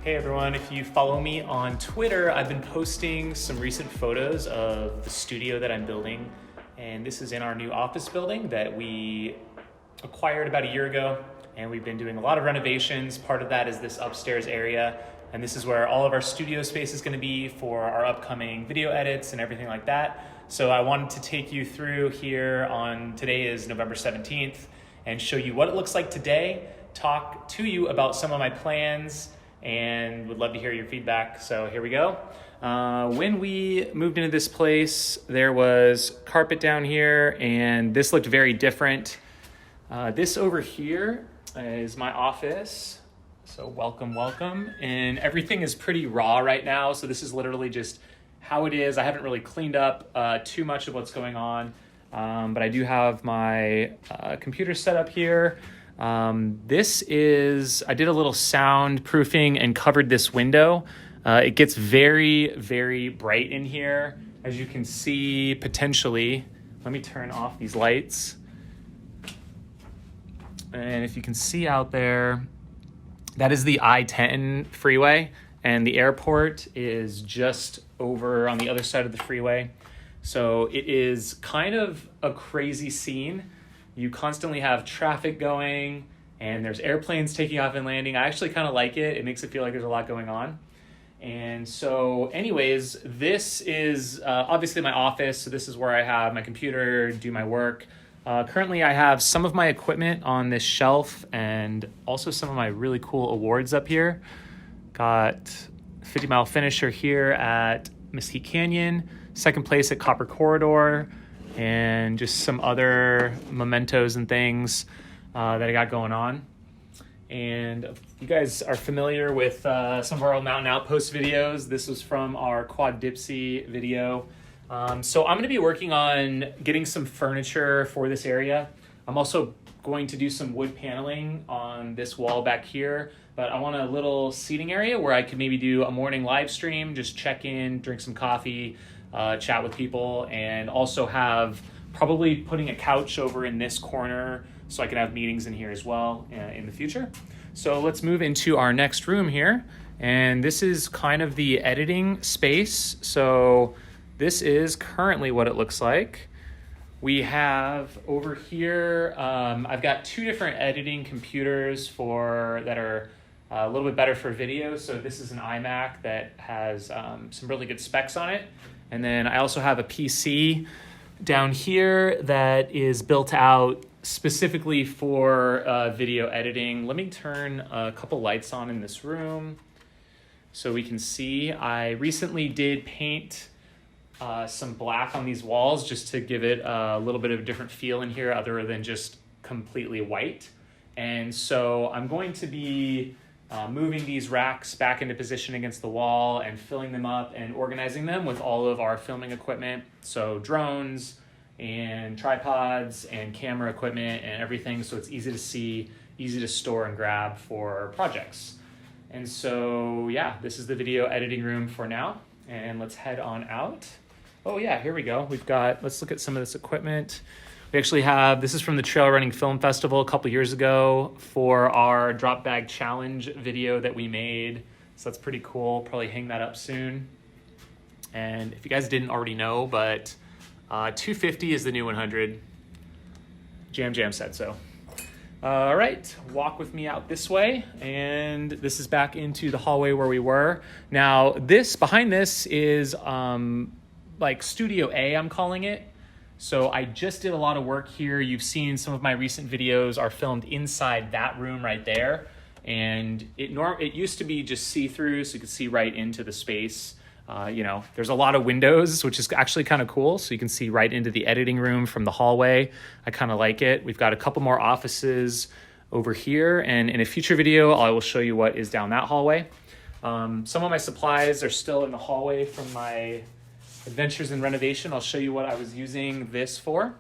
Hey everyone, if you follow me on Twitter, I've been posting some recent photos of the studio that I'm building. And this is in our new office building that we acquired about a year ago. And we've been doing a lot of renovations. Part of that is this upstairs area. And this is where all of our studio space is going to be for our upcoming video edits and everything like that. So I wanted to take you through here on, today is November 17th, and show you what it looks like today, talk to you about some of my plans, and would love to hear your feedback. So here we go. When we moved into this place, there was carpet down here, and this looked very different. This over here is my office. So welcome. And everything is pretty raw right now. So this is literally just how it is. I haven't really cleaned up too much of what's going on, but I do have my computer set up here. This is, I did a little soundproofing and covered this window. It gets very, very bright in here. As you can see, potentially, let me turn off these lights. And if you can see out there, that is the I-10 freeway, and the airport is just over on the other side of the freeway. So it is kind of a crazy scene. You constantly have traffic going, and there's airplanes taking off and landing. I actually kind of like it. It makes it feel like there's a lot going on. And so anyways, this is obviously my office. So this is where I have my computer, do my work. Currently I have some of my equipment on this shelf and also some of my really cool awards up here. Got 50 mile finisher here at Mesquite Canyon, second place at Copper Corridor, and just some other mementos and things that I got going on. And you guys are familiar with some of our old Mountain Outpost videos. This was from our Quad Dipsy video. So I'm going to be working on getting some furniture for this area. I'm also going to do some wood paneling on this wall back here, but I want a little seating area where I could maybe do a morning live stream, just check in, drink some coffee, chat with people, and also have probably putting a couch over in this corner so I can have meetings in here as well in the future. So let's move into our next room here. And this is kind of the editing space. So this is currently what it looks like. We have over here, I've got two different editing computers that are a little bit better for video. So this is an iMac that has some really good specs on it. And then I also have a PC down here that is built out specifically for video editing. Let me turn a couple lights on in this room so we can see. I recently did paint some black on these walls just to give it a little bit of a different feel in here other than just completely white. And so I'm going to be moving these racks back into position against the wall and filling them up and organizing them with all of our filming equipment. So drones and tripods and camera equipment and everything, so it's easy to see, easy to store and grab for projects. And so yeah, this is the video editing room for now, and let's head on out. Oh yeah, here we go. Let's look at some of this equipment. We actually have, this is from the Trail Running Film Festival a couple years ago for our drop bag challenge video that we made. So that's pretty cool. Probably hang that up soon. And if you guys didn't already know, but 250 is the new 100. Jam said so. All right, walk with me out this way. And this is back into the hallway where we were. Now behind this is like Studio A, I'm calling it. So I just did a lot of work here. You've seen some of my recent videos are filmed inside that room right there. And it used to be just see-through, so you could see right into the space. There's a lot of windows, which is actually kind of cool. So you can see right into the editing room from the hallway. I kind of like it. We've got a couple more offices over here. And in a future video, I will show you what is down that hallway. Some of my supplies are still in the hallway from my adventures in renovation. I'll show you what I was using this for.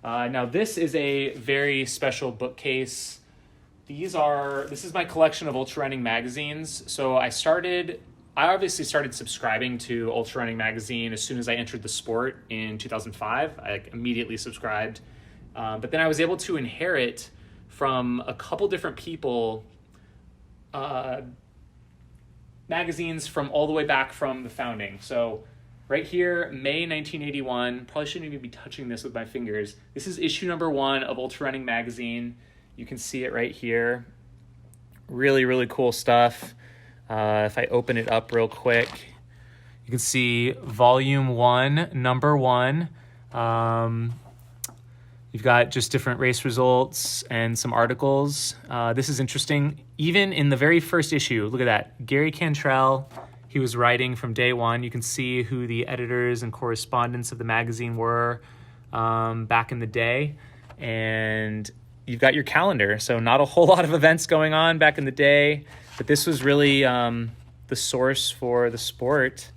Now this is a very special bookcase. This is my collection of Ultrarunning magazines. So I obviously started subscribing to Ultrarunning magazine as soon as I entered the sport in 2005. I immediately subscribed. But then I was able to inherit from a couple different people magazines from all the way back from the founding. So right here, May 1981, probably shouldn't even be touching this with my fingers. This is issue number 1 of Ultrarunning magazine. You can see it right here. Really, really cool stuff. If I open it up real quick, you can see volume 1, number 1. You've got just different race results and some articles. This is interesting. Even in the very first issue, look at that. Gary Cantrell, he was writing from day one. You can see who the editors and correspondents of the magazine were back in the day. And you've got your calendar. So not a whole lot of events going on back in the day, but this was really the source for the sport.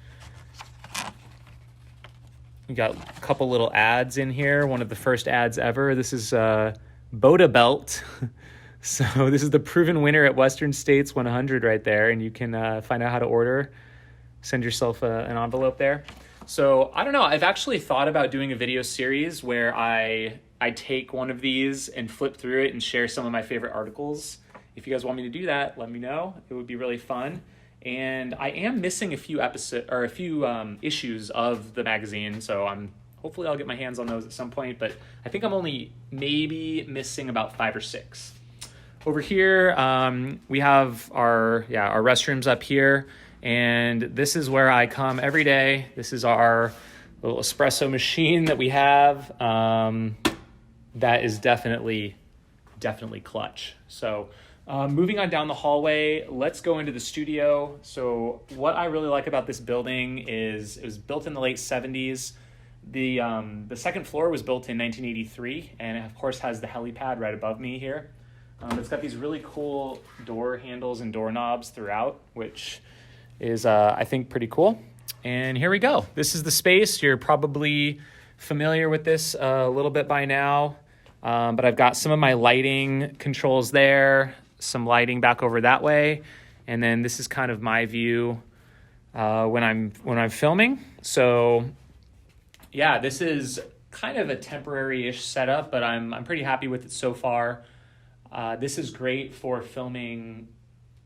We got a couple little ads in here. One of the first ads ever. This is Boda Belt. So this is the proven winner at Western States 100 right there. And you can find out how to order. Send yourself an envelope there. So I don't know. I've actually thought about doing a video series where I take one of these and flip through it and share some of my favorite articles. If you guys want me to do that, let me know. It would be really fun. And I am missing a few issues of the magazine, so hopefully I'll get my hands on those at some point, but I think I'm only maybe missing about 5 or 6. Over here, we have our restrooms up here, and this is where I come every day. This is our little espresso machine that we have. That is definitely clutch. So moving on down the hallway, let's go into the studio. So what I really like about this building is it was built in the late 70s. The second floor was built in 1983, and it of course has the helipad right above me here. It's got these really cool door handles and doorknobs throughout, which is I think pretty cool. And here we go. This is the space. You're probably familiar with this a little bit by now, but I've got some of my lighting controls there, some lighting back over that way, and then this is kind of my view when I'm filming. So yeah, this is kind of a temporary-ish setup, but I'm pretty happy with it so far. This is great for filming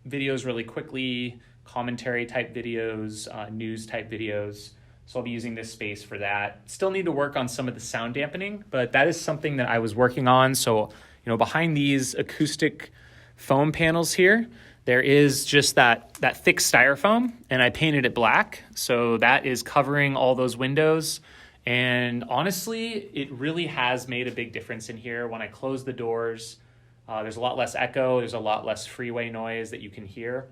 videos really quickly, commentary type videos, news type videos. So I'll be using this space for that. Still need to work on some of the sound dampening, but that is something that I was working on. So, behind these acoustic foam panels here, there is just that thick styrofoam, and I painted it black. So that is covering all those windows. And honestly, it really has made a big difference in here. When I close the doors, there's a lot less echo. There's a lot less freeway noise that you can hear.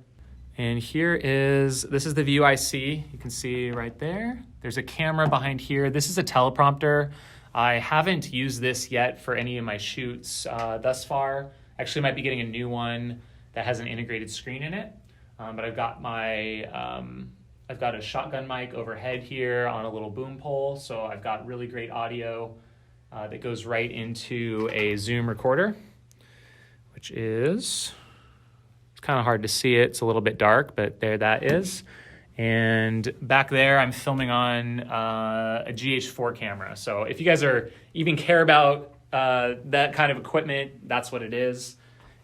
And this is the view I see. You can see right there. There's a camera behind here. This is a teleprompter. I haven't used this yet for any of my shoots thus far. Actually, might be getting a new one that has an integrated screen in it. But I've got I've got a shotgun mic overhead here on a little boom pole. So I've got really great audio that goes right into a Zoom recorder, which is, it's kind of hard to see it. It's a little bit dark, but there that is. And back there, I'm filming on a GH4 camera. So if you guys even care about that kind of equipment, that's what it is.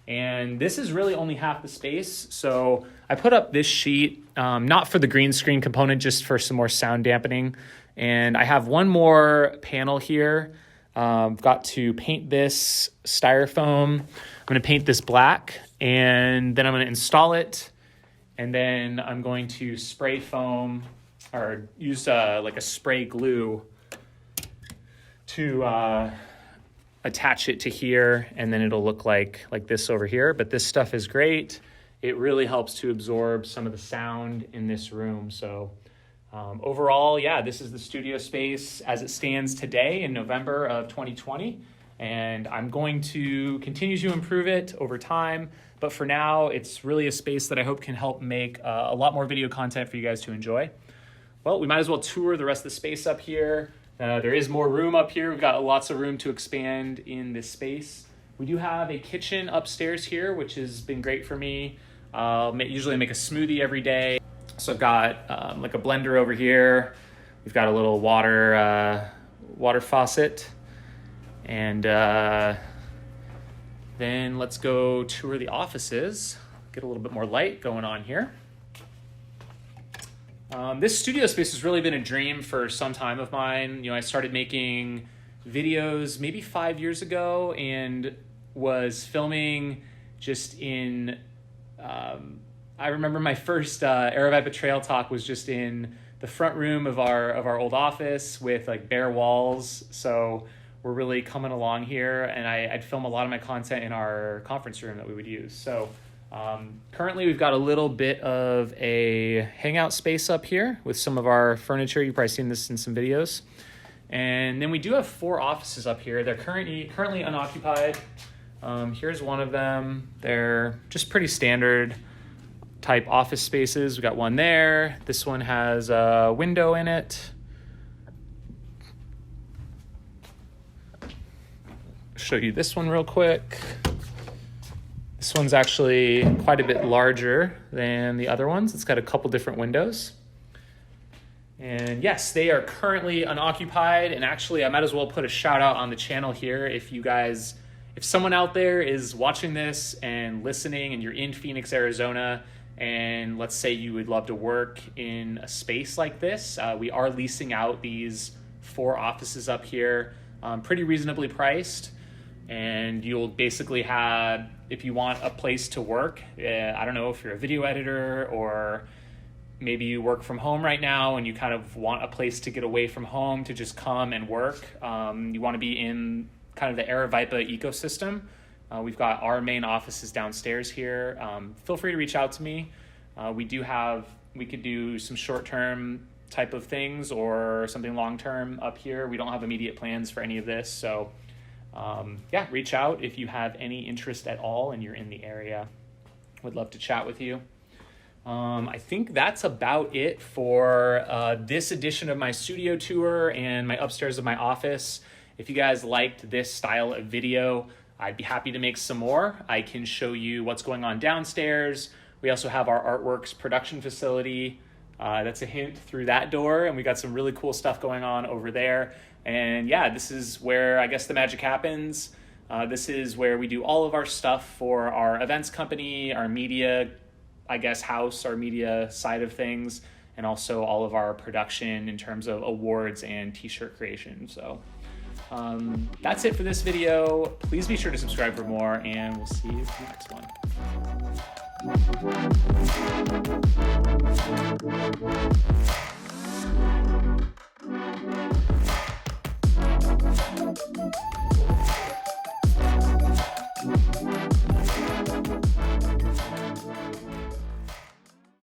And this is really only half the space. So I put up this sheet, not for the green screen component, just for some more sound dampening. And I have one more panel here. I've got to paint this styrofoam. I'm going to paint this black, and then I'm going to install it. And then I'm going to spray foam, or use like a spray glue to attach it to here, and then it'll look like this over here. But this stuff is great. It really helps to absorb some of the sound in this room. So overall, yeah, this is the studio space as it stands today in November of 2020. And I'm going to continue to improve it over time. But for now, it's really a space that I hope can help make a lot more video content for you guys to enjoy. Well, we might as well tour the rest of the space up here. There is more room up here. We've got lots of room to expand in this space. We do have a kitchen upstairs here, which has been great for me. Usually make a smoothie every day. So I've got like a blender over here. We've got a little water faucet. And then let's go tour the offices. Get a little bit more light going on here. This studio space has really been a dream for some time of mine. I started making videos maybe 5 years ago and was filming just in, I remember my first Aravaipa Trail Talk was just in the front room of our old office with like bare walls. So we're really coming along here, and I'd film a lot of my content in our conference room that we would use. So currently we've got a little bit of a hangout space up here with some of our furniture. You've probably seen this in some videos. And then we do have 4 offices up here. They're currently unoccupied. Here's one of them. They're just pretty standard type office spaces. We got one there. This one has a window in it. Show you this one real quick. This one's actually quite a bit larger than the other ones. It's got a couple different windows. And yes, they are currently unoccupied. And actually, I might as well put a shout out on the channel here. If someone out there is watching this and listening and you're in Phoenix, Arizona, and let's say you would love to work in a space like this, we are leasing out these 4 offices up here, pretty reasonably priced. And you'll basically have, if you want a place to work, I don't know if you're a video editor or maybe you work from home right now and you kind of want a place to get away from home to just come and work. You want to be in kind of the Aravaipa ecosystem. We've got our main offices downstairs here. Feel free to reach out to me. We could do some short-term type of things or something long-term up here. We don't have immediate plans for any of this. So yeah, reach out if you have any interest at all and you're in the area. Would love to chat with you. I think that's about it for this edition of my studio tour and my upstairs of my office. If you guys liked this style of video, I'd be happy to make some more. I can show you what's going on downstairs. We also have our Artworks production facility. That's a hint through that door, and we got some really cool stuff going on over there. And yeah, this is where I guess the magic happens. This is where we do all of our stuff for our events company, our media, I guess, house, our media side of things, and also all of our production in terms of awards and t-shirt creation. So that's it for this video. Please be sure to subscribe for more, and we'll see you in the next one.